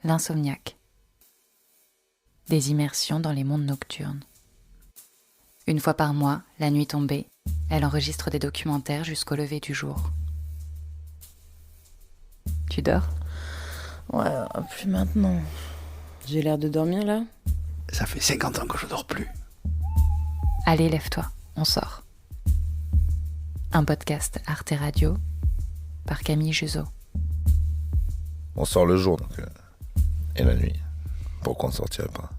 l'insomniaque. Des immersions dans les mondes nocturnes. Une fois par mois, la nuit tombée, elle enregistre des documentaires jusqu'au lever du jour. Tu dors ? Ouais, plus maintenant. J'ai l'air de dormir là ? Ça fait 50 ans que je dors plus. Allez, lève-toi, on sort. Un podcast Arte Radio par Camille Juzo. On sort le jour donc, et la nuit. Pourquoi on ne sortirait pas ?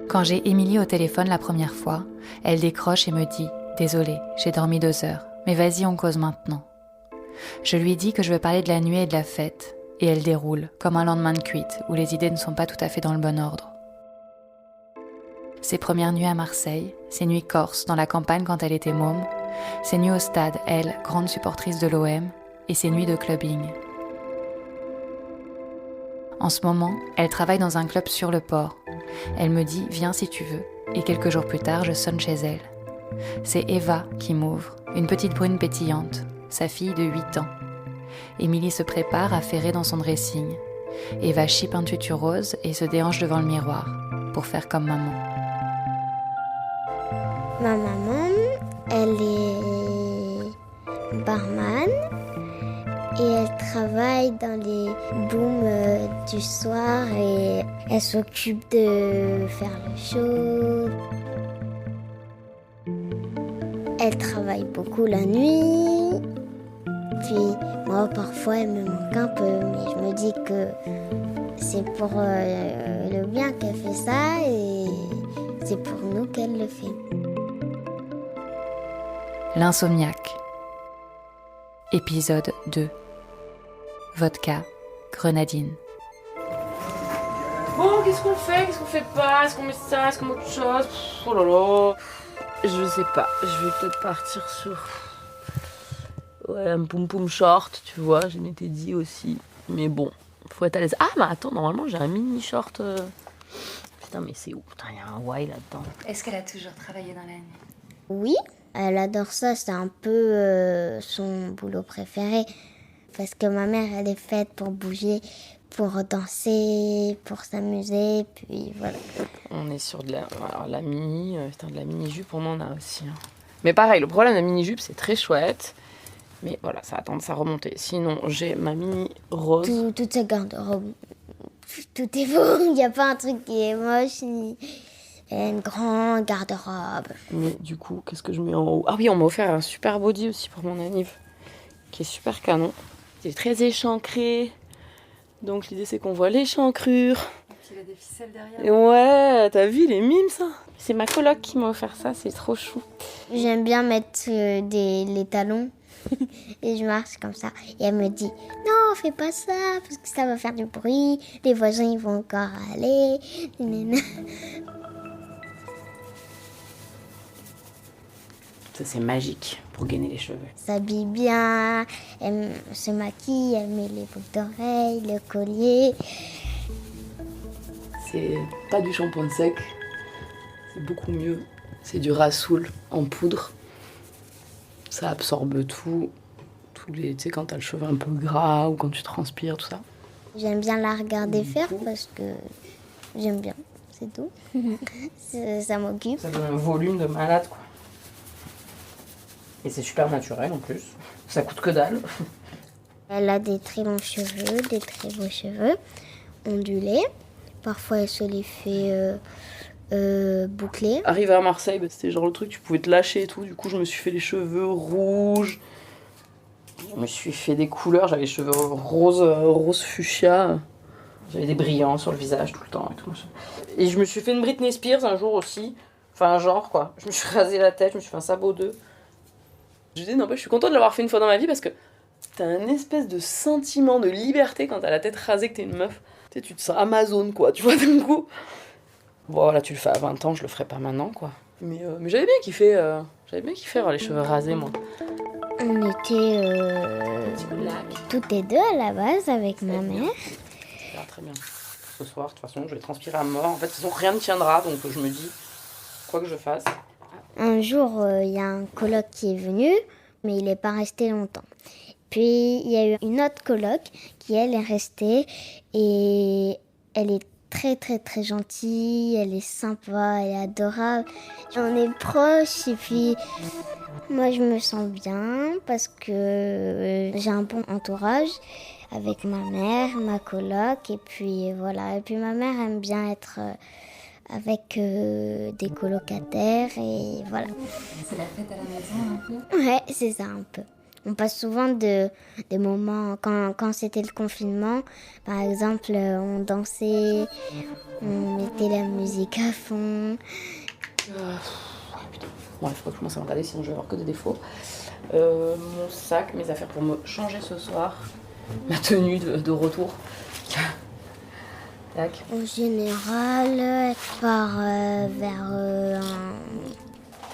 Quand j'ai Émilie au téléphone la première fois, elle décroche et me dit « Désolée, j'ai dormi 2 heures, mais vas-y, on cause maintenant. » Je lui dis que je veux parler de la nuit et de la fête, et elle déroule, comme un lendemain de cuite, où les idées ne sont pas tout à fait dans le bon ordre. Ses premières nuits à Marseille, ses nuits corse dans la campagne quand elle était môme, ses nuits au stade, elle, grande supportrice de l'OM, et ses nuits de clubbing. En ce moment, elle travaille dans un club sur le port. Elle me dit « Viens si tu veux ». Et quelques jours plus tard, je sonne chez elle. C'est Eva qui m'ouvre, une petite brune pétillante, sa fille de 8 ans. Émilie se prépare à ferrer dans son dressing. Eva chipe un tutu rose et se déhanche devant le miroir, pour faire comme maman. Ma maman, elle est barman. Et elle travaille dans les booms du soir et elle s'occupe de faire le show. Elle travaille beaucoup la nuit. Puis moi, parfois, elle me manque un peu, mais je me dis que c'est pour le bien qu'elle fait ça et c'est pour nous qu'elle le fait. L'insomniaque. Épisode 2. Vodka, grenadine. Bon, qu'est-ce qu'on fait ? Qu'est-ce qu'on fait pas ? Est-ce qu'on met ça ? Est-ce qu'on met autre chose ? Oh là là. Je sais pas. Je vais peut-être partir sur... Ouais, un poum-poum short, tu vois. Je m'étais dit aussi. Mais bon, faut être à l'aise. Ah, mais attends, normalement, j'ai un mini short. Putain, mais c'est où ? Putain, il y a un why là-dedans. Est-ce qu'elle a toujours travaillé dans la nuit ? Oui, elle adore ça. C'est un peu son boulot préféré. Parce que ma mère, elle est faite pour bouger, pour danser, pour s'amuser, puis voilà. On est sur de la mini, de la mini-jupe, on en a aussi. Hein. Mais pareil, le problème de la mini-jupe, c'est très chouette. Mais voilà, ça attend de ça remonter. Sinon, j'ai ma mini rose. Toutes ces garde-robes, tout est beau. Il n'y a pas un truc qui est moche, ni une grande garde-robe. Mais du coup, qu'est-ce que je mets en haut ? Ah oui, on m'a offert un super body aussi pour mon anniv, qui est super canon. C'est très échancré. Donc l'idée, c'est qu'on voit l'échancrure. Et puis il a des ficelles derrière. Et ouais, t'as vu les mimes, ça ? C'est ma coloc qui m'a offert ça, c'est trop chou. J'aime bien mettre les talons et je marche comme ça. Et elle me dit « Non, fais pas ça, parce que ça va faire du bruit. Les voisins, ils vont encore aller. » Ça, c'est magique pour gainer les cheveux. S'habille bien, elle se maquille, elle met les boucles d'oreilles, le collier. C'est pas du shampoing sec, c'est beaucoup mieux. C'est du Rasoul en poudre. Ça absorbe tout. Tous les, tu sais, quand t'as le cheveu un peu gras ou quand tu transpires, tout ça. J'aime bien la regarder faire parce que j'aime bien, c'est tout. Ça m'occupe. Ça donne un volume de malade, quoi. Et c'est super naturel en plus. Ça coûte que dalle. Elle a des très longs cheveux, des très beaux cheveux, ondulés. Parfois, elle se les fait boucler. Arrivé à Marseille, c'était genre le truc, tu pouvais te lâcher et tout. Du coup, je me suis fait les cheveux rouges. Je me suis fait des couleurs. J'avais les cheveux rose fuchsia. J'avais des brillants sur le visage tout le temps. Et tout. Et je me suis fait une Britney Spears un jour aussi. Enfin, un genre quoi. Je me suis rasé la tête, je me suis fait un sabot 2. Je dis, non, je suis contente de l'avoir fait une fois dans ma vie parce que t'as un espèce de sentiment de liberté quand t'as la tête rasée, que t'es une meuf. Tu sais, tu te sens Amazon, quoi, tu vois, d'un coup. Bon, voilà, tu le fais à 20 ans, je le ferai pas maintenant, quoi. Mais j'avais bien kiffé avoir les cheveux rasés, moi. On était toutes les deux à la base avec ma mère. Ça va très bien. Ce soir, de toute façon, je vais transpirer à mort. En fait, de toute façon, rien ne tiendra, donc je me dis, quoi que je fasse. Un jour, il y a un coloc qui est venu mais il n'est pas resté longtemps. Puis il y a eu une autre coloc qui, elle, est restée et elle est très très très gentille, elle est sympa, elle est adorable. On est proches et puis moi je me sens bien parce que j'ai un bon entourage avec ma mère, ma coloc et puis voilà. Et puis ma mère aime bien être avec des colocataires et voilà. C'est la fête à la maison un peu? Ouais, c'est ça un peu. On passe souvent des moments, quand c'était le confinement, par exemple, on dansait, on mettait la musique à fond. Putain. Bon, je crois que je commence à me regarder, sinon je vais avoir que des défauts. Mon sac, mes affaires pour me changer ce soir, ma tenue de retour. Tac. En général, elle part vers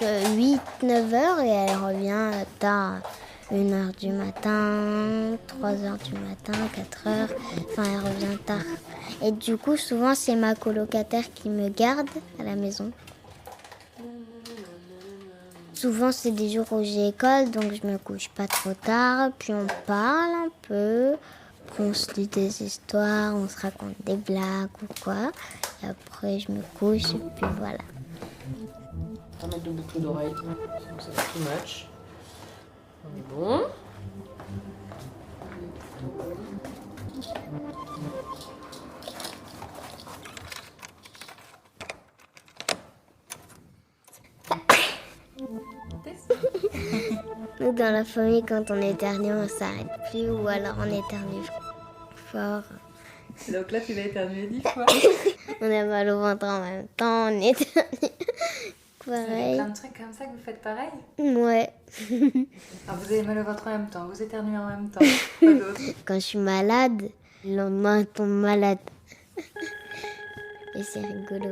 8-9 heures et elle revient tard. 1h du matin, 3h du matin, 4h, enfin elle revient tard. Et du coup, souvent c'est ma colocataire qui me garde à la maison. Souvent c'est des jours où j'ai école, donc je me couche pas trop tard, puis on parle un peu, puis on se dit des histoires, on se raconte des blagues ou quoi. Et après je me couche et puis voilà. On va mettre de boucles d'oreilles, donc ça va too much. On est bon. Nous, dans la famille, quand on éternue, on s'arrête plus ou alors on éternue fort. Donc là, tu vas éternuer 10 fois. On a mal au ventre en même temps, on éternue. Vous avez Pareil. plein de trucs comme ça que vous faites pareil? Ouais. Alors vous avez mal au ventre en même temps, vous éternuez en même temps. Pas d'autre. Quand je suis malade, le lendemain, je tombe malade. Et c'est rigolo.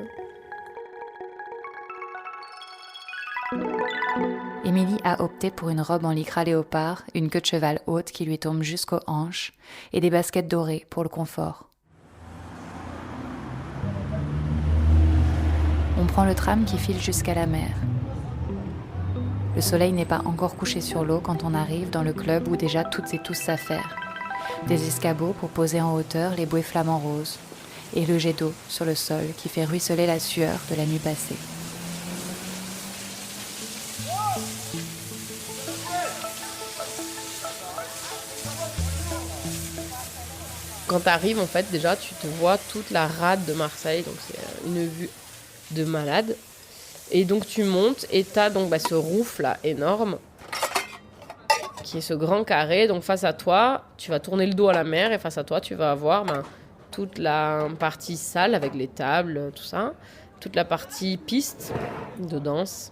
Émilie a opté pour une robe en lycra léopard, une queue de cheval haute qui lui tombe jusqu'aux hanches et des baskets dorées pour le confort. On prend le tram qui file jusqu'à la mer. Le soleil n'est pas encore couché sur l'eau quand on arrive dans le club où déjà toutes et tous s'affairent. Des escabeaux pour poser en hauteur les bouées flamants roses et le jet d'eau sur le sol qui fait ruisseler la sueur de la nuit passée. Quand tu arrives, en fait, déjà, tu te vois toute la rade de Marseille. Donc, c'est une vue de malade. Et donc, tu montes et tu as donc, ce roof là énorme, qui est ce grand carré. Donc, face à toi, tu vas tourner le dos à la mer et face à toi, tu vas avoir toute la partie salle avec les tables, tout ça. Toute la partie piste de danse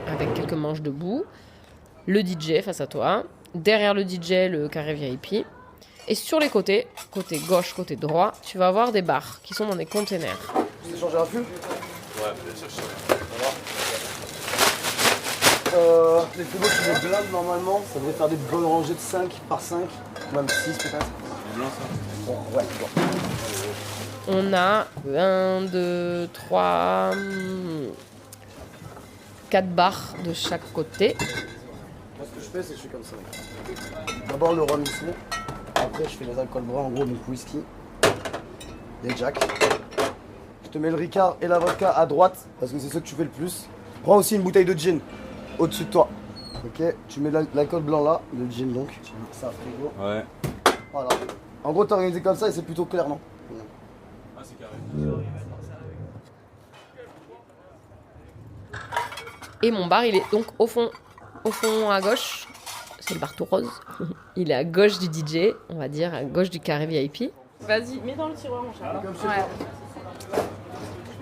avec quelques manches debout. Le DJ face à toi. Derrière le DJ, le carré VIP. Et sur les côtés, côté gauche, côté droit, tu vas avoir des bars qui sont dans des containers. Vous avez changé un pull ? Ouais, bien sûr. Les plus beaux, tu les blindes normalement. Ça devrait faire des bonnes rangées de 5 par 5, même 6 peut-être. C'est bien ça. Bon, ouais, bon. On a 1, 2, 3, 4 bars de chaque côté. Moi, ce que je fais, c'est que je fais comme ça. D'abord le rhum ici. Après, je fais les alcools bruns, en gros, donc whisky, les jacks. Je te mets le Ricard et la vodka à droite, parce que c'est ce que tu fais le plus. Prends aussi une bouteille de gin au-dessus de toi. Ok, tu mets l'alcool blanc là, le gin donc. Tu mets ça à frigo. Ouais. Voilà. En gros, t'as organisé comme ça et c'est plutôt clair, non? Ah, c'est carré. Et mon bar, il est donc au fond à gauche. C'est le bar tout rose. Il est à gauche du DJ, on va dire, à gauche du carré VIP. Vas-y, mets dans le tiroir, mon chat. Comme chez toi.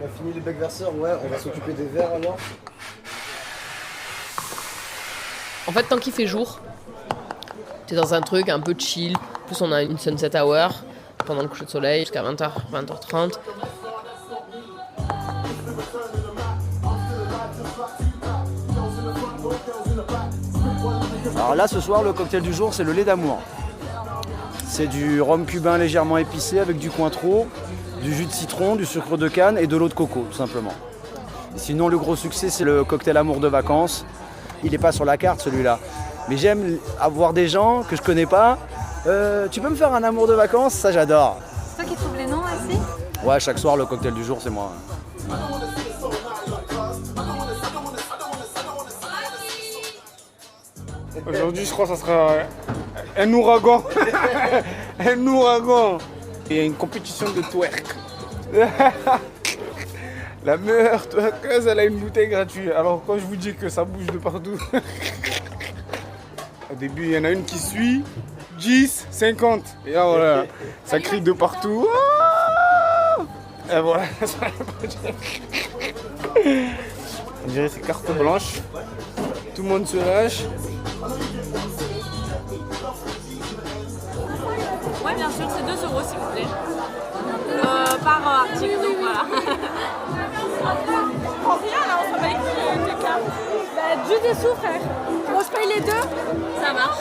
On a fini les becs verseurs, ouais, on va s'occuper des verres alors. En fait, tant qu'il fait jour, t'es dans un truc un peu chill. En plus, on a une sunset hour pendant le coucher de soleil jusqu'à 20h, 20h30. Alors là, ce soir, le cocktail du jour, c'est le lait d'amour. C'est du rhum cubain légèrement épicé avec du Cointreau, du jus de citron, du sucre de canne et de l'eau de coco, tout simplement. Sinon, le gros succès, c'est le cocktail amour de vacances. Il n'est pas sur la carte, celui-là. Mais j'aime avoir des gens que je connais pas. Tu peux me faire un amour de vacances? Ça, j'adore. C'est toi qui trouves les noms aussi? Ouais, chaque soir, le cocktail du jour, c'est moi. Aujourd'hui, je crois que ça sera un ouragan. Un ouragan. Il y a une compétition de twerk. La meilleure twerkeuse, elle a une bouteille gratuite. Alors quand je vous dis que ça bouge de partout. Au début, il y en a une qui suit. 10, 50. Et là, voilà, ça crie de partout. Et voilà. On dirait que c'est carte blanche. Tout le monde se lâche. Ouais, bien sûr, c'est 2 € s'il vous plaît. Par article, donc voilà. Rien là, on se paye tes cartes. Bah, juste des sous, frère. On se paye les 2. Ça marche,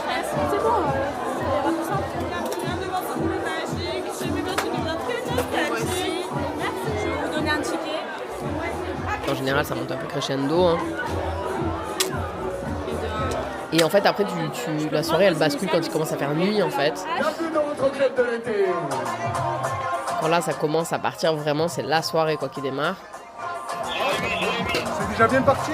c'est bon. Je vais vous donner un ticket. En général, ça monte un peu crescendo. Hein. Et en fait, après, la soirée, elle bascule quand il commence à faire nuit, en fait. Quand là, ça commence à partir vraiment, c'est la soirée quoi qui démarre. C'est déjà bien parti?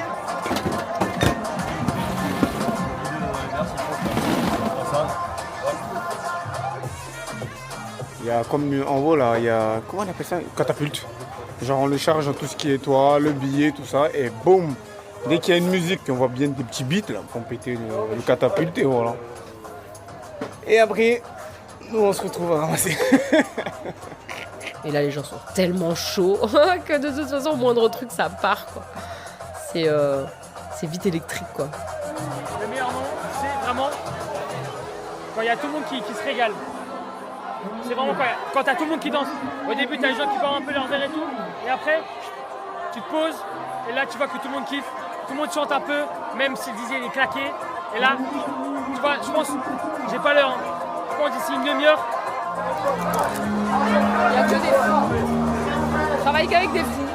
Il y a comme en haut là, il y a, comment on appelle ça? Une catapulte. Genre on le charge en tout ce qui est étoile, le billet, tout ça, et boum! Dès qu'il y a une musique, on voit bien des petits beats là, pour péter le catapulte et voilà. Et après, nous on se retrouve à ramasser. Et là, les gens sont tellement chauds que de toute façon, au moindre truc, ça part quoi. C'est vite électrique quoi. Le meilleur nom, c'est vraiment quand il y a tout le monde qui se régale. C'est vraiment quand t'as tout le monde qui danse. Au début, t'as les gens qui parlent un peu leur verre et tout. Et après, tu te poses et là, tu vois que tout le monde kiffe. Tout le monde chante un peu, même si le DJ il est claqué. Et là, tu vois, je pense, j'ai pas l'heure. Je pense d'ici une demi-heure. Il y a que des fous. On travaille qu'avec des fous.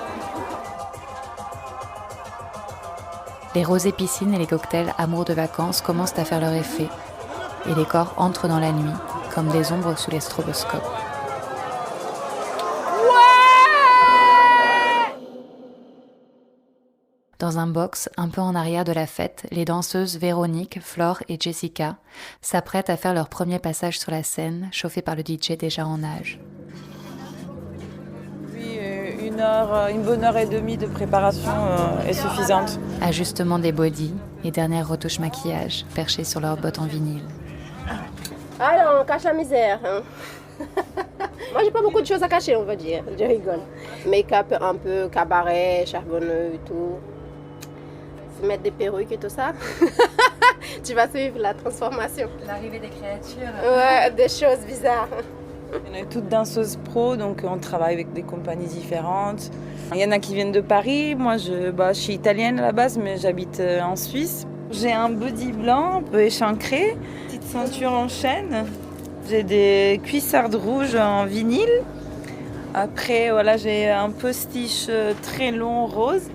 Les rosées piscines et les cocktails amour de vacances commencent à faire leur effet. Et les corps entrent dans la nuit, comme des ombres sous les stroboscopes. Dans un box un peu en arrière de la fête, les danseuses Véronique, Flore et Jessica s'apprêtent à faire leur premier passage sur la scène, chauffées par le DJ déjà en âge. Oui, une bonne heure et demie de préparation est suffisante. Ajustement des bodys et dernière retouche maquillage, perchées sur leurs bottes en vinyle. Alors, on cache la misère. Hein. Moi, j'ai pas beaucoup de choses à cacher, on va dire. Je rigole. Make-up un peu cabaret, charbonneux et tout. Se mettre des perruques et tout ça. Tu vas suivre la transformation. L'arrivée des créatures. Ouais, des choses bizarres. On est toutes danseuses pro, donc on travaille avec des compagnies différentes. Il y en a qui viennent de Paris. Moi, je suis italienne à la base, mais j'habite en Suisse. J'ai un body blanc, un peu échancré, petite ceinture en chaîne. J'ai des cuissardes rouges en vinyle. Après, voilà, j'ai un postiche très long rose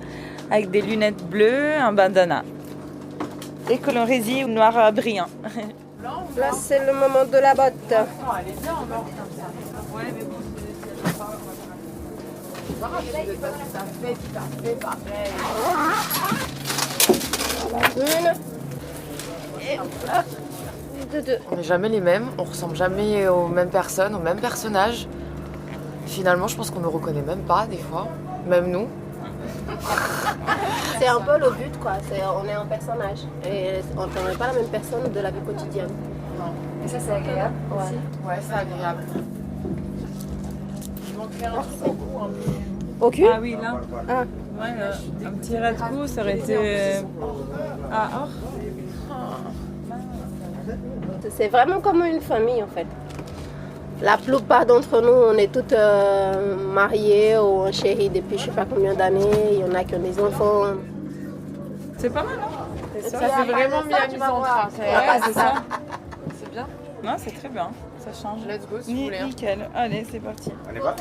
avec des lunettes bleues, un bandana. Et colorésie noir brillant. Là, c'est le moment de la botte. Une. Et deux. On n'est jamais les mêmes, on ressemble jamais aux mêmes personnes, aux mêmes personnages. Finalement, je pense qu'on ne reconnaît même pas des fois, même nous. C'est un peu le but, quoi. On est un personnage. Et on n'est pas la même personne de la vie quotidienne. Non. Et ça, c'est agréable aussi. Ouais, c'est agréable. Je manquerais un truc au cul. Ah oui, là. Ah. Ouais, un petit rat de cou, ça aurait été... Ah, or. C'est vraiment comme une famille, en fait. La plupart d'entre nous, on est toutes mariées ou en chérie depuis je ne sais pas combien d'années. Il y en a qui ont des enfants. C'est pas mal, hein? Ça fait vraiment bien du centre. Ouais, c'est ça. C'est bien. Non, c'est très bien. Ça change. Let's go si vous voulez. Nickel. Allez, c'est parti. On est pas.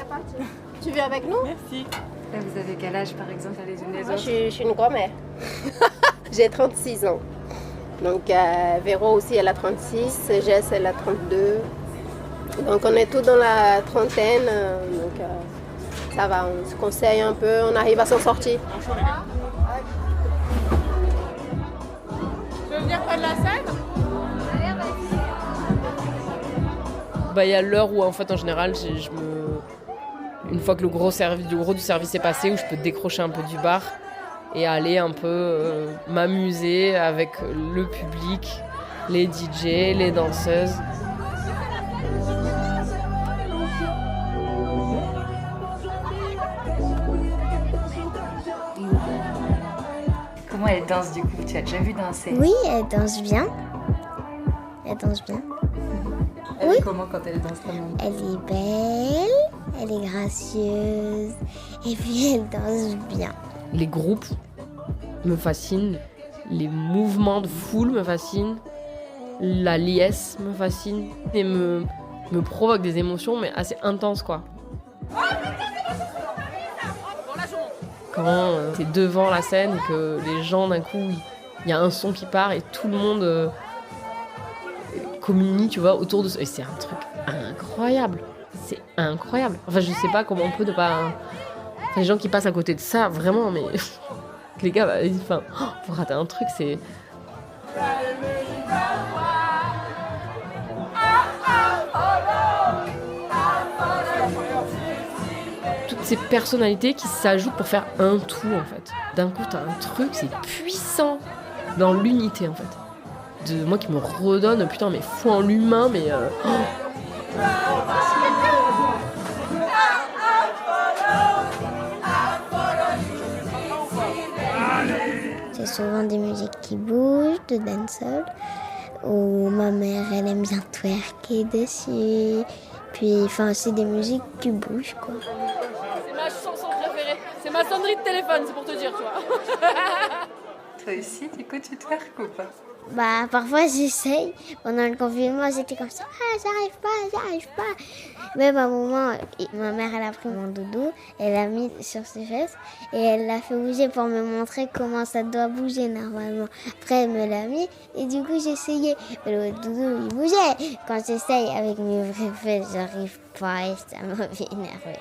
Tu viens avec nous? Merci. Là, vous avez quel âge, par exemple, les unes les Moi, autres? je suis une grand-mère. J'ai 36 ans. Donc Véro aussi, elle a 36, Jess, elle a 32. Donc on est tous dans la trentaine, donc ça va, on se conseille un peu, on arrive à s'en sortir. Tu veux venir prendre la scène? Bah, il y a l'heure où en fait en général une fois que le gros du service est passé, où je peux décrocher un peu du bar et aller un peu m'amuser avec le public, les DJ, les danseuses. Comment elle danse du coup? Tu as déjà vu danser? Oui, elle danse bien. Elle danse bien. Elle est comment quand elle danse comme ça? Elle est belle, elle est gracieuse et puis elle danse bien. Les groupes me fascinent, les mouvements de foule me fascinent, la liesse me fascine et me provoque des émotions mais assez intenses quoi. Quand t'es devant la scène et que les gens d'un coup, il y a un son qui part et tout le monde communie, tu vois, autour de ça. Et c'est un truc incroyable. C'est incroyable. Enfin, je sais pas comment on peut ne pas... Les gens qui passent à côté de ça, vraiment, mais... les gars, enfin, faut rater un truc, c'est... Toutes ces personnalités qui s'ajoutent pour faire un tout, en fait. D'un coup, t'as un truc, c'est puissant dans l'unité, en fait. De moi qui me redonne, putain, mais foi en l'humain, mais... C'est souvent des musiques qui bougent, de dancehall, où ma mère, elle aime bien twerker dessus. Puis, enfin, c'est des musiques qui bougent, quoi. C'est ma chanson préférée. C'est ma sonnerie de téléphone, c'est pour te dire, tu vois. Toi aussi, du coup, tu twerk ou pas? Bah, parfois j'essaye. Pendant le confinement, j'étais comme ça. Ah, j'arrive pas. Même à un moment, ma mère, elle a pris mon doudou, elle l'a mis sur ses fesses et elle l'a fait bouger pour me montrer comment ça doit bouger normalement. Après, elle me l'a mis et du coup, j'essayais. Mais le doudou, il bougeait. Quand j'essaye avec mes vraies fesses, j'arrive pas et ça m'a fait énerver.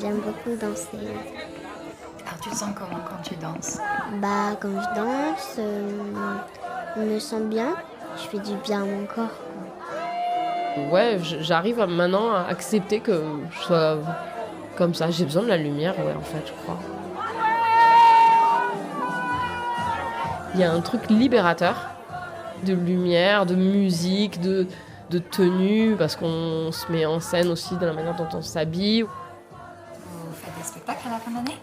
J'aime beaucoup danser. Alors tu te sens comment quand tu danses? Bah quand je danse, je me sens bien. Je fais du bien à mon corps. Ouais, j'arrive maintenant à accepter que je sois comme ça. J'ai besoin de la lumière, ouais, en fait, je crois. Il y a un truc libérateur de lumière, de musique, de tenue, parce qu'on se met en scène aussi de la manière dont on s'habille. Vous faites des spectacles à la fin d'année?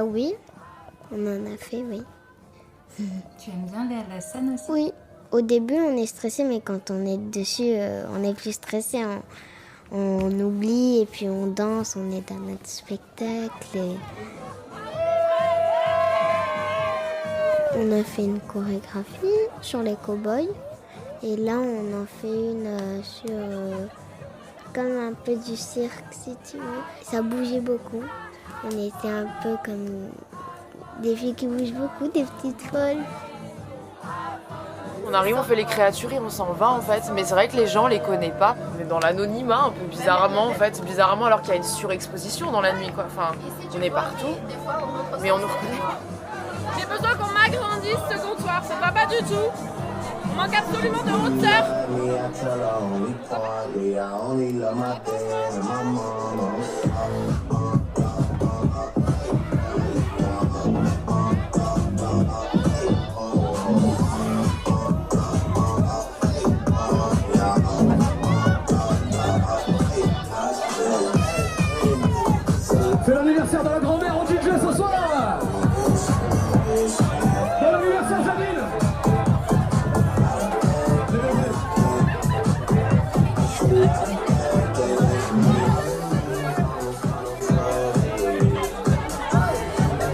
Oui, on en a fait, oui. Tu aimes bien la scène aussi? Oui, au début on est stressé, mais quand on est dessus, on est plus stressé. On oublie et puis on danse, on est dans notre spectacle. Et... On a fait une chorégraphie sur les cow-boys. Et là, on en fait une sur comme un peu du cirque, si tu veux. Ça bougeait beaucoup. On était un peu comme des filles qui bougent beaucoup, des petites folles. On arrive, on fait les créatures et on s'en va en fait. Mais c'est vrai que les gens les connaissent pas. On est dans l'anonymat un peu bizarrement en fait. Bizarrement alors qu'il y a une surexposition dans la nuit quoi. Enfin, on est partout, mais on nous reconnaît. J'ai besoin qu'on m'agrandisse ce comptoir, ça va pas du tout. On manque absolument de hauteur. C'est l'anniversaire de la grand-mère en DJ ce soir. Bon anniversaire Janine.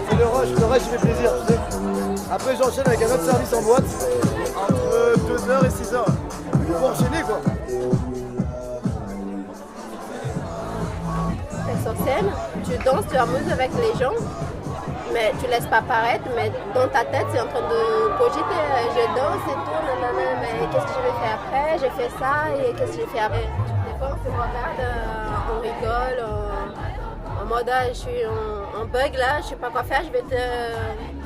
C'est le rush il fait plaisir, tu sais. Après j'enchaîne avec un autre service en boîte, entre 2h et 6h. Pour enchaîner quoi. Sur scène, tu danses, tu amuses avec les gens. mais tu laisses pas paraître, mais dans ta tête, c'est en train de cogiter. Je danse et tout, nanana, mais qu'est-ce que je vais faire après? J'ai fait ça et qu'est-ce que j'ai fait après? Des fois, on se regarde, on rigole, en mode je suis en bug là, je sais pas quoi faire, je vais te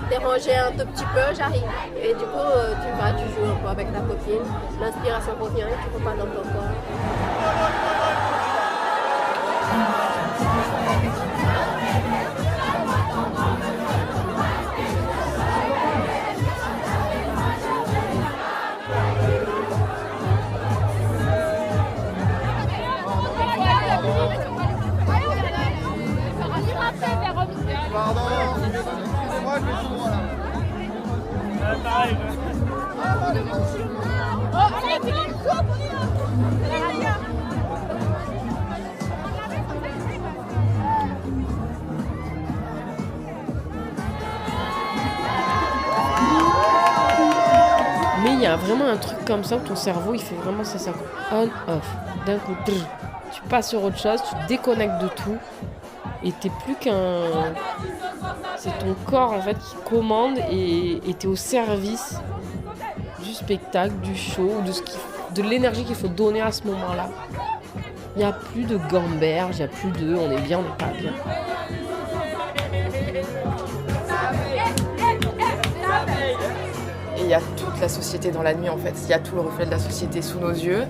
déranger un tout petit peu, j'arrive. Et du coup, tu joues un peu avec ta copine, l'inspiration revient et tu repars dans ton corps. Pardon, excusez-moi, je vais tout droit là. Pareil. Oh, allez, tu les coupes, on y va. Mais il y a vraiment un truc comme ça où ton cerveau il fait vraiment ça on off. D'un coup, tu passes sur autre chose, tu te déconnectes de tout et t'es plus qu'un. C'est ton corps en fait qui commande et t'es au service du spectacle, du show, de l'énergie qu'il faut donner à ce moment-là. Il n'y a plus de gamberge, il n'y a plus de on est bien, on n'est pas bien. Et il y a toute la société dans la nuit en fait, il y a tout le reflet de la société sous nos yeux.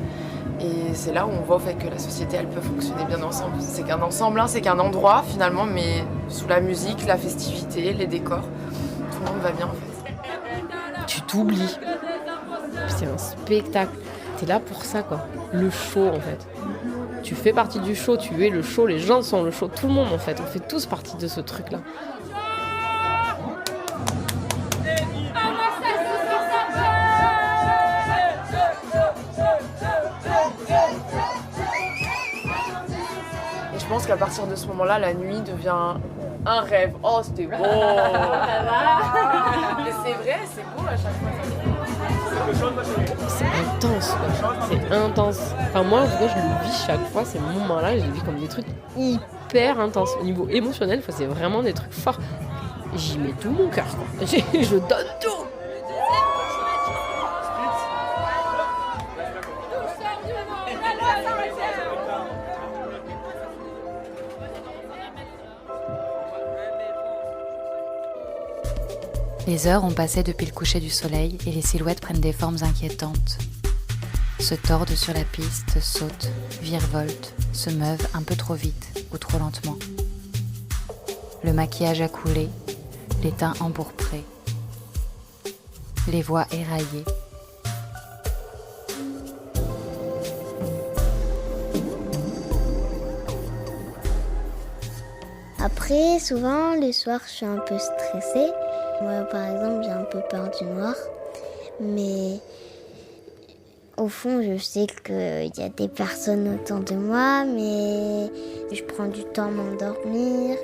Et c'est là où on voit au fait que la société elle peut fonctionner bien ensemble. C'est qu'un ensemble, hein, c'est qu'un endroit finalement, mais sous la musique, la festivité, les décors, tout le monde va bien en fait. Tu t'oublies. C'est un spectacle. T'es là pour ça quoi. Le show en fait. Tu fais partie du show, tu es le show, les gens sont le show, tout le monde en fait. On fait tous partie de ce truc là. Je pense qu'à partir de ce moment-là, la nuit devient un rêve. Oh, c'était beau. Mais c'est vrai, c'est beau à chaque fois. C'est intense, quoi. C'est intense. Enfin, moi, en tout cas, je le vis chaque fois, ces moments-là, je les vis comme des trucs hyper intenses. Au niveau émotionnel, c'est vraiment des trucs forts. J'y mets tout mon cœur, quoi. Je donne tout. Les heures ont passé depuis le coucher du soleil et les silhouettes prennent des formes inquiétantes. Se tordent sur la piste, sautent, virevoltent, se meuvent un peu trop vite ou trop lentement. Le maquillage a coulé, les teints empourprés, les voix éraillées. Après, souvent, le soir, je suis un peu stressée. Moi, par exemple, j'ai un peu peur du noir. Mais au fond, je sais qu'il y a des personnes autour de moi, mais je prends du temps à m'endormir.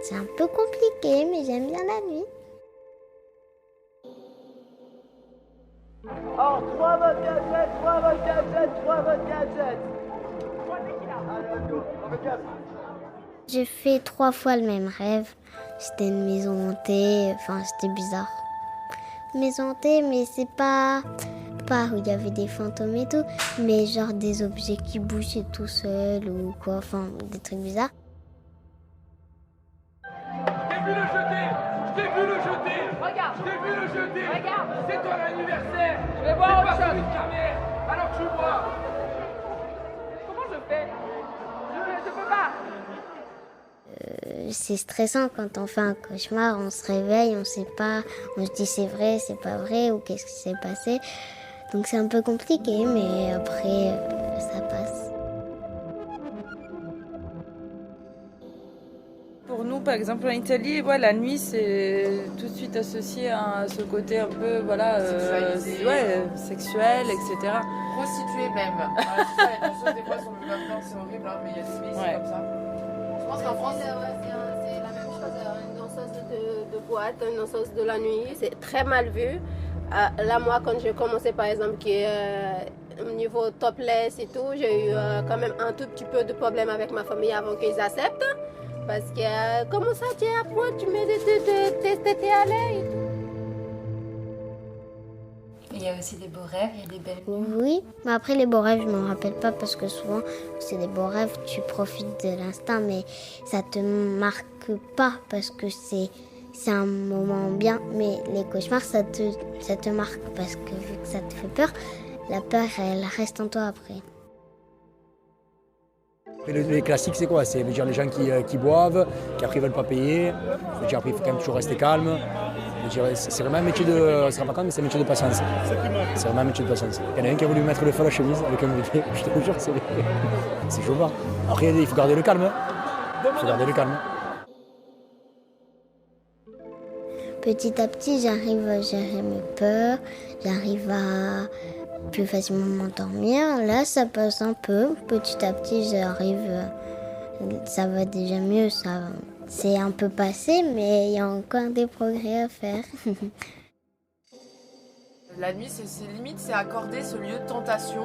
C'est un peu compliqué, mais j'aime bien la nuit. Alors, 3 votre gadget, 3 votre gadget, 3 votre gadget. Allez, let's go, on fait 4. J'ai fait 3 fois le même rêve. C'était une maison hantée, enfin c'était bizarre. Maison hantée, mais c'est pas où il y avait des fantômes et tout, mais genre des objets qui bougeaient tout seuls ou quoi, enfin des trucs bizarres. Je t'ai vu le jeter, je t'ai vu le jeter. Regarde, je t'ai vu le jeter. Regarde, c'est ton anniversaire. Je vais voir autre chose. Alors tu vois. Comment je fais? Je peux pas. C'est stressant quand on fait un cauchemar, on se réveille, on sait pas, on se dit c'est vrai, c'est pas vrai, ou qu'est-ce qui s'est passé. Donc c'est un peu compliqué, mais après ça passe. Pour nous, par exemple en Italie, ouais, la nuit c'est tout de suite associé à ce côté un peu sexuel, etc. Prostituée même. Voilà, c'est ça, les choses des fois sont vues comme ça, c'est horrible, hein, mais il y a des pays c'est comme ça. Je pense qu'en France, c'est la même chose. Une danseuse de boîte, une danseuse de la nuit, c'est très mal vu. Là, moi, quand j'ai commencé, par exemple, qui est au niveau topless et tout, j'ai eu quand même un tout petit peu de problème avec ma famille avant qu'ils acceptent. Parce que comment ça tu apprends, tu mets t'es à l'aise. Il y a aussi des beaux rêves, il y a des belles. Oui, mais après les beaux rêves, je m'en rappelle pas parce que souvent c'est des beaux rêves, tu profites de l'instant, mais ça te marque pas parce que c'est un moment bien. Mais les cauchemars, ça te marque parce que vu que ça te fait peur, la peur, elle reste en toi après. Les classiques, c'est quoi? C'est les gens qui boivent, qui après veulent pas payer. Après, il faut quand même toujours rester calme. C'est vraiment un métier de. On se rend pas compte, mais c'est un métier de patience. C'est vraiment un métier de patience. Il y en a un qui a voulu mettre le feu à la chemise avec un briquet. Je te jure, c'est chaud. Après, il faut garder le calme. Il faut garder le calme. Petit à petit, j'arrive à gérer mes peurs, j'arrive à plus facilement m'endormir. Là, ça passe un peu. Petit à petit, ça va déjà mieux. C'est un peu passé, mais il y a encore des progrès à faire. La nuit, c'est limite, c'est accorder ce lieu de tentation.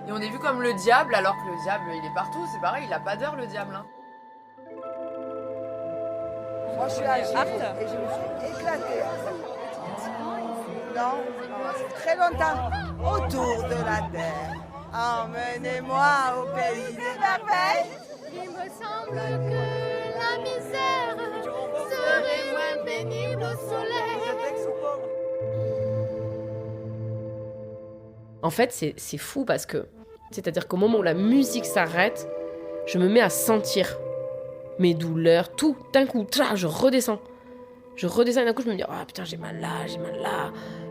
Et on est vu comme le diable, alors que le diable, il est partout. C'est pareil, il a pas d'heure, le diable. Hein. Moi, je suis âgée et je me suis éclatée. Non, ça fait très longtemps. Autour de la terre, emmenez-moi au pays des merveilles. Il me semble que la misère serait moins pénible au soleil. En fait, c'est fou parce que, c'est-à-dire qu'au moment où la musique s'arrête, je me mets à sentir mes douleurs, tout, d'un coup, je redescends. Je redescends et d'un coup, je me dis, ah putain, j'ai mal là.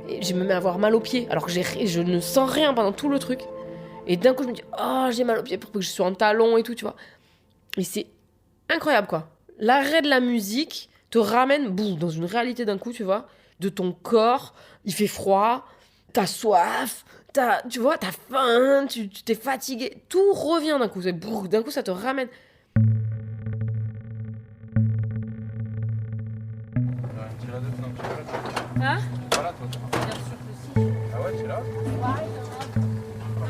Et je me mets à avoir mal aux pieds, alors que je ne sens rien pendant tout le truc. Et d'un coup, je me dis, oh, j'ai mal aux pieds pour que je sois en talons et tout, tu vois. Et c'est incroyable, quoi. L'arrêt de la musique te ramène dans une réalité d'un coup, tu vois, de ton corps. Il fait froid, t'as soif, tu vois, t'as faim, tu t'es fatigué. Tout revient d'un coup. D'un coup, ça te ramène. Hein? Voilà, toi, Bien sûr que si. Ah ouais, tu es là?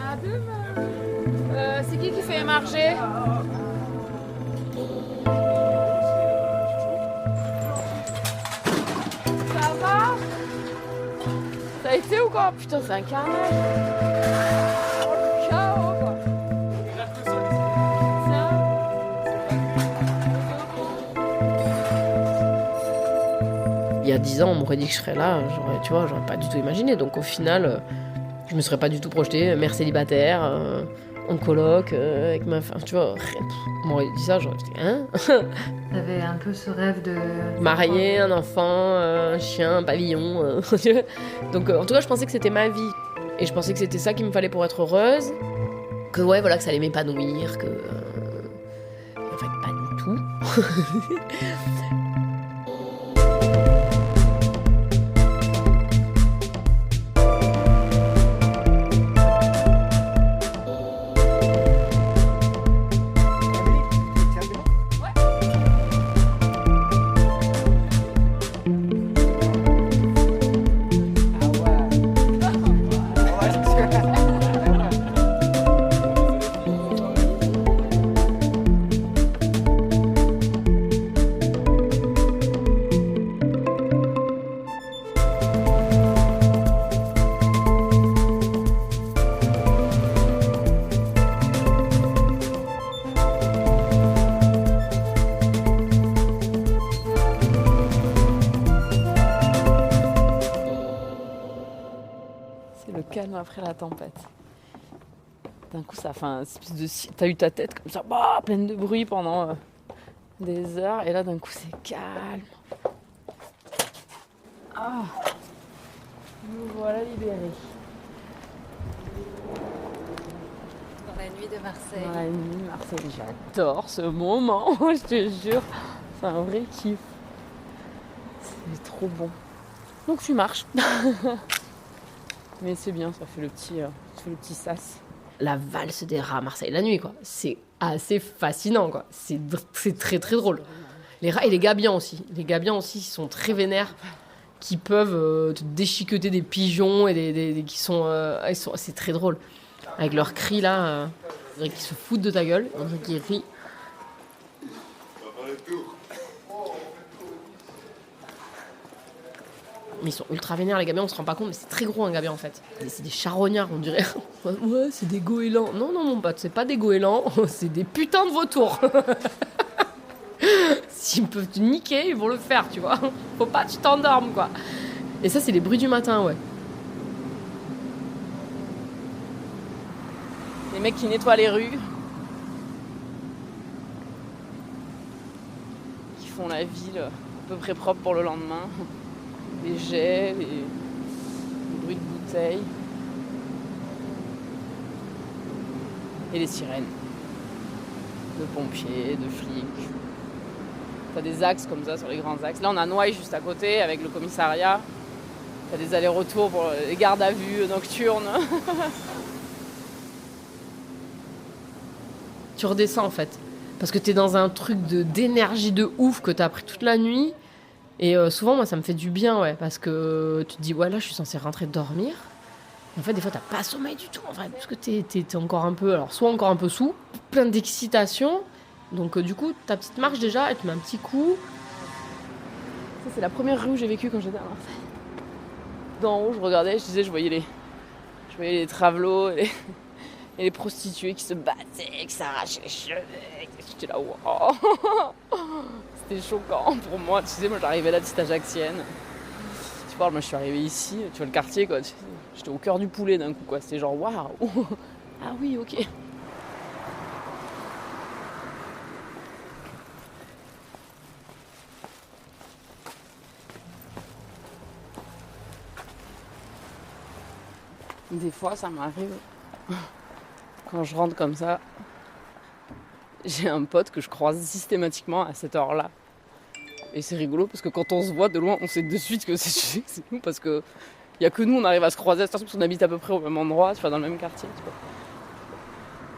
Ah, demain. C'est qui fait marcher? Ça va? Ça a été ou quoi? Putain, c'est un carnage. Ciao, quoi. Il y a 10 ans, on m'aurait dit que je serais là, j'aurais pas du tout imaginé. Donc au final, je me serais pas du tout projetée, mère célibataire, en coloc, avec ma femme, tu vois. On m'aurait dit ça, j'aurais dit, hein? T'avais un peu ce rêve de... Mariée, un enfant, un chien, un pavillon. Donc en tout cas, je pensais que c'était ma vie. Et je pensais que c'était ça qu'il me fallait pour être heureuse. Que ouais, voilà, que ça allait m'épanouir, que... En fait, pas du tout. Calme après la tempête. D'un coup, ça fait un espèce de... T'as eu ta tête comme ça, pleine de bruit pendant des heures, et là, d'un coup, c'est calme. Ah, nous voilà libérés. Dans la nuit de Marseille. Dans la nuit de Marseille, j'adore ce moment, je te jure. C'est un vrai kiff. C'est trop bon. Donc tu marches. Mais c'est bien, ça fait le petit sas. La valse des rats à Marseille la nuit, quoi. C'est assez fascinant, quoi. C'est très très drôle. Les rats et les gabians aussi. Les gabians aussi, ils sont très vénères, qui peuvent te déchiqueter des pigeons et qui sont, c'est très drôle. Avec leurs cris là, on dirait qu'ils se foutent de ta gueule, on dirait qu'ils rient. Mais ils sont ultra vénères, les gabions, on se rend pas compte, mais c'est très gros un gabion en fait. C'est des charognards, on dirait. Ouais, c'est des goélands. Non, mon pote, c'est pas des goélands, c'est des putains de vautours. S'ils peuvent te niquer, ils vont le faire, tu vois. Faut pas que tu t'endormes, quoi. Et ça, c'est les bruits du matin, ouais. Les mecs qui nettoient les rues. Qui font la ville à peu près propre pour le lendemain. Les jets, les bruits de bouteilles. Et les sirènes. De pompiers, de flics. T'as des axes comme ça sur les grands axes. Là, on a Noailles juste à côté avec le commissariat. T'as des allers-retours pour les gardes à vue nocturnes. Tu redescends en fait. Parce que t'es dans un truc d'énergie de ouf que t'as appris toute la nuit. Et souvent, moi, ça me fait du bien, ouais. Parce que tu te dis, ouais, là, je suis censée rentrer dormir. Et en fait, des fois, t'as pas sommeil du tout, en vrai. Parce que t'es encore un peu, alors, soit encore un peu sous, plein d'excitation. Donc, du coup, ta petite marche déjà, elle te met un petit coup. Ça, c'est la première rue où j'ai vécu quand j'étais à Marseille. D'en haut, je regardais, je voyais les travelots et les prostituées qui se battaient, qui s'arrachaient les cheveux. J'étais là, wow. C'était choquant pour moi. Tu sais, moi, j'arrivais là de cette Ajaccienne. Tu parles, moi, je suis arrivée ici, tu vois le quartier, quoi. J'étais au cœur du poulet d'un coup, quoi. C'était genre, waouh. Ah oui, ok. Des fois, ça m'arrive, quand je rentre comme ça, j'ai un pote que je croise systématiquement à cette heure-là. Et c'est rigolo parce que quand on se voit de loin, on sait de suite que c'est nous parce que il y a que nous, on arrive à se croiser à cette heure parce qu'on habite à peu près au même endroit, tu vois, dans le même quartier, tu vois.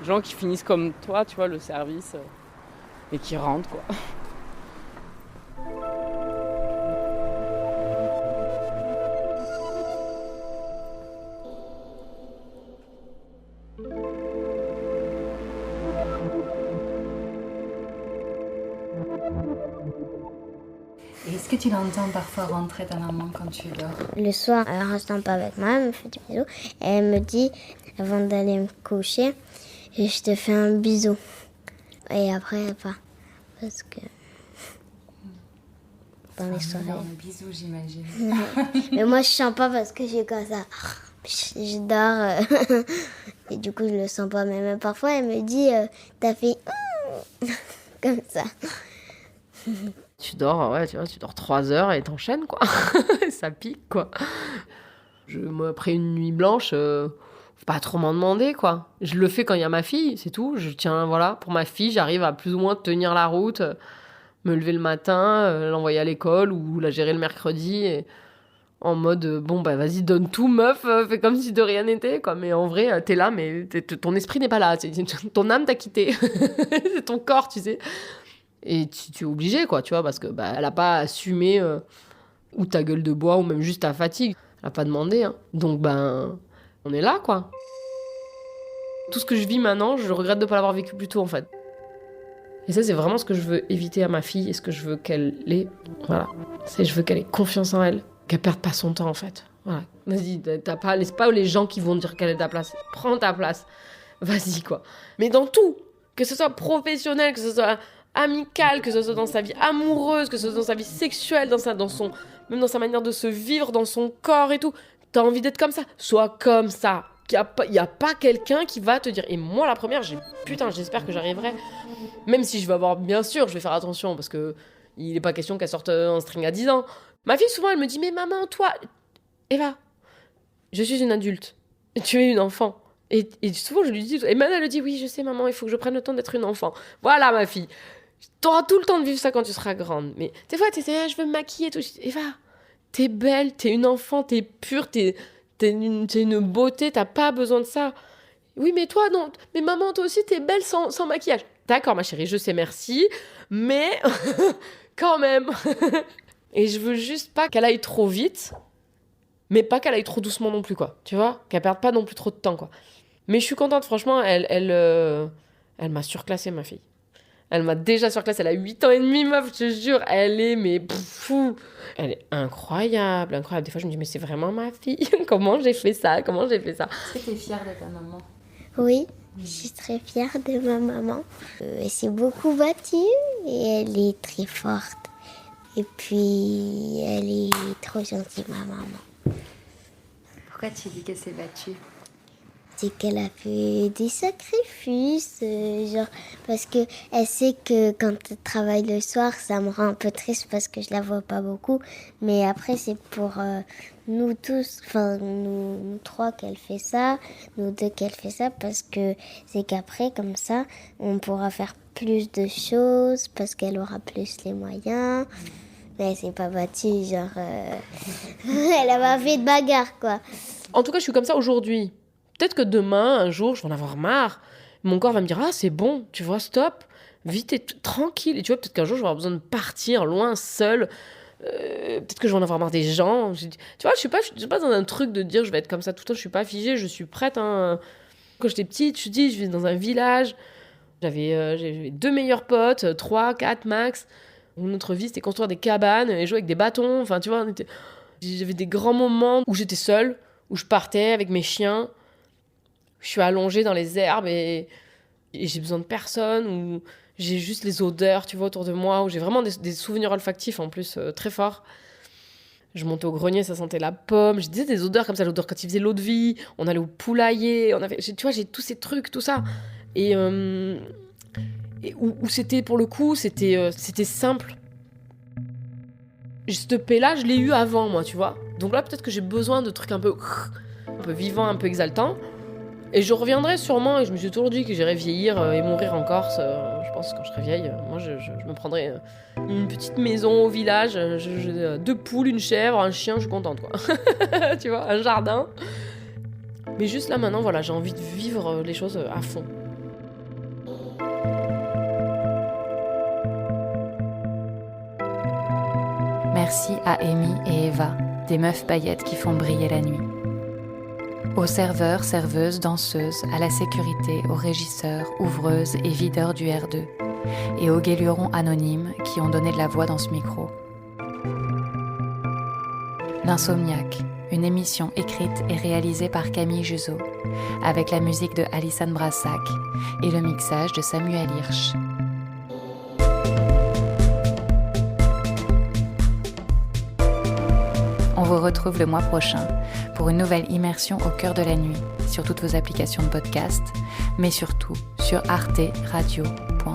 Gens qui finissent comme toi, tu vois, le service et qui rentrent, quoi. Est-ce que tu l'entends parfois rentrer ta maman quand tu dors? Le soir, elle reste un peu avec moi, elle me fait des bisous. Et elle me dit, avant d'aller me coucher, je te fais un bisou. Et après, elle part. Parce que... dans les soirées. Un bisou, j'imagine. Mais moi, je sens pas parce que j'ai comme ça. Je dors. Et du coup, je le sens pas. Mais même parfois, elle me dit, t'as fait... comme ça. Tu dors, ouais, tu vois, tu dors 3 heures et t'enchaînes, quoi. Ça pique, quoi. Moi, après une nuit blanche, faut pas trop m'en demander, quoi. Je le fais quand il y a ma fille, c'est tout. Je tiens, voilà, pour ma fille, j'arrive à plus ou moins tenir la route, me lever le matin, l'envoyer à l'école ou la gérer le mercredi. Et en mode, bon, bah vas-y, donne tout, meuf, fais comme si de rien n'était, quoi. Mais en vrai, t'es là, mais ton esprit n'est pas là. Ton âme t'a quitté. C'est ton corps, tu sais. Et tu es obligé, quoi, tu vois, parce que bah, elle a pas assumé ou ta gueule de bois ou même juste ta fatigue. Elle a pas demandé, hein. Donc, ben, on est là, quoi. Tout ce que je vis maintenant, je regrette de pas l'avoir vécu plus tôt, en fait. Et ça, c'est vraiment ce que je veux éviter à ma fille et ce que je veux qu'elle ait. Voilà. Je veux qu'elle ait confiance en elle, qu'elle perde pas son temps, en fait. Voilà. Vas-y, laisse pas les gens qui vont dire quelle est ta place. Prends ta place. Vas-y, quoi. Mais dans tout, que ce soit professionnel, que ce soit amical, que ce soit dans sa vie amoureuse, que ce soit dans sa vie sexuelle, même dans sa manière de se vivre, dans son corps et tout. T'as envie d'être comme ça, sois comme ça. Il n'y a pas quelqu'un qui va te dire. Et moi, la première, j'espère que j'arriverai. Même si je vais avoir, bien sûr, je vais faire attention parce que il n'est pas question qu'elle sorte en string à 10 ans. Ma fille, souvent, elle me dit, mais maman, toi, Eva, je suis une adulte. Tu es une enfant. Et souvent, je lui dis, et maintenant, elle dit, oui, je sais, maman, il faut que je prenne le temps d'être une enfant. Voilà, ma fille. T'auras tout le temps de vivre ça quand tu seras grande. Mais des fois, je veux me maquiller et tout. Eva, t'es belle, t'es une enfant, t'es pure, t'es une beauté, t'as pas besoin de ça. Oui, mais toi, non. Mais maman, toi aussi, t'es belle sans maquillage. D'accord, ma chérie, je sais, merci. Mais quand même. Et je veux juste pas qu'elle aille trop vite, mais pas qu'elle aille trop doucement non plus, quoi. Tu vois ? Qu'elle perde pas non plus trop de temps, quoi. Mais je suis contente, franchement, elle m'a surclassé, ma fille. Elle m'a déjà surclassé, elle a 8 ans et demi, meuf, je te jure. Elle est, mais fou. Elle est incroyable, incroyable. Des fois, je me dis, mais c'est vraiment ma fille. Comment j'ai fait ça? Est-ce que t'es fière de ta maman? Oui, je suis très fière de ma maman. Elle s'est beaucoup battue et elle est très forte. Et puis, elle est trop gentille, ma maman. Pourquoi tu dis qu'elle s'est battue? C'est qu'elle a fait des sacrifices, genre, parce que elle sait que quand elle travaille le soir, ça me rend un peu triste parce que je la vois pas beaucoup. Mais après, c'est pour nous tous, enfin, nous trois qu'elle fait ça, nous deux qu'elle fait ça, parce que c'est qu'après, comme ça, on pourra faire plus de choses, parce qu'elle aura plus les moyens. Mais elle s'est pas battue, genre, elle a pas fait de bagarre, quoi. En tout cas, je suis comme ça aujourd'hui. Peut-être que demain, un jour, je vais en avoir marre. Mon corps va me dire, ah, c'est bon, tu vois, stop, vite et tranquille. Et tu vois, peut-être qu'un jour, je vais avoir besoin de partir loin, seule. Peut-être que je vais en avoir marre des gens. Tu vois, je suis pas dans un truc de dire, je vais être comme ça tout le temps. Je suis pas figée, je suis prête. Hein. Quand j'étais petite, je vivais dans un village. J'avais 2 meilleurs potes, 3, 4 max. Notre vie, c'était construire des cabanes et jouer avec des bâtons. Enfin, tu vois, j'avais des grands moments où j'étais seule, où je partais avec mes chiens. Je suis allongée dans les herbes et j'ai besoin de personne, où j'ai juste les odeurs, tu vois, autour de moi, où j'ai vraiment des souvenirs olfactifs en plus très forts. Je montais au grenier, ça sentait la pomme. J'ai des odeurs comme ça, l'odeur quand il faisait l'eau de vie. On allait au poulailler, tu vois, j'ai tous ces trucs, tout ça. Et où c'était, pour le coup, c'était simple. Cette paix-là, je l'ai eu avant, moi, tu vois. Donc là, peut-être que j'ai besoin de trucs un peu vivants, un peu exaltants. Et je reviendrai sûrement, et je me suis toujours dit que j'irais vieillir et mourir en Corse. Je pense que quand je serai vieille, moi je me prendrai une petite maison au village, 2 poules, une chèvre, un chien, je suis contente quoi. Tu vois, un jardin. Mais juste là maintenant, voilà, j'ai envie de vivre les choses à fond. Merci à Amy et Eva, des meufs paillettes qui font briller la nuit. Aux serveurs, serveuses, danseuses, à la sécurité, aux régisseurs, ouvreuses et videurs du R2, et aux guélurons anonymes qui ont donné de la voix dans ce micro. L'Insomniaque, une émission écrite et réalisée par Camille Juzo, avec la musique de Alison Brassac et le mixage de Samuel Hirsch. On vous retrouve le mois prochain pour une nouvelle immersion au cœur de la nuit sur toutes vos applications de podcast, mais surtout sur arteradio.com.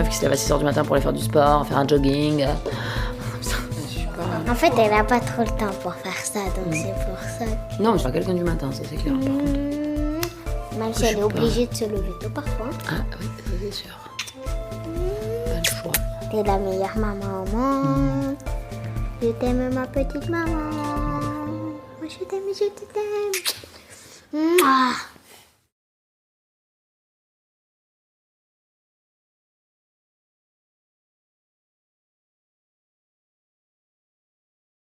Qui se lève à 6h du matin pour aller faire du sport, faire un jogging. En fait, elle n'a pas trop le temps pour faire ça, donc c'est pour ça que... Non, mais je suis pas quelqu'un du matin, ça c'est clair. Par contre. Même si elle est obligée de se lever tôt parfois. Ah oui, ça c'est sûr. Pas le choix. T'es la meilleure maman au monde. Je t'aime, ma petite maman. Moi, je t'aime, je t'aime.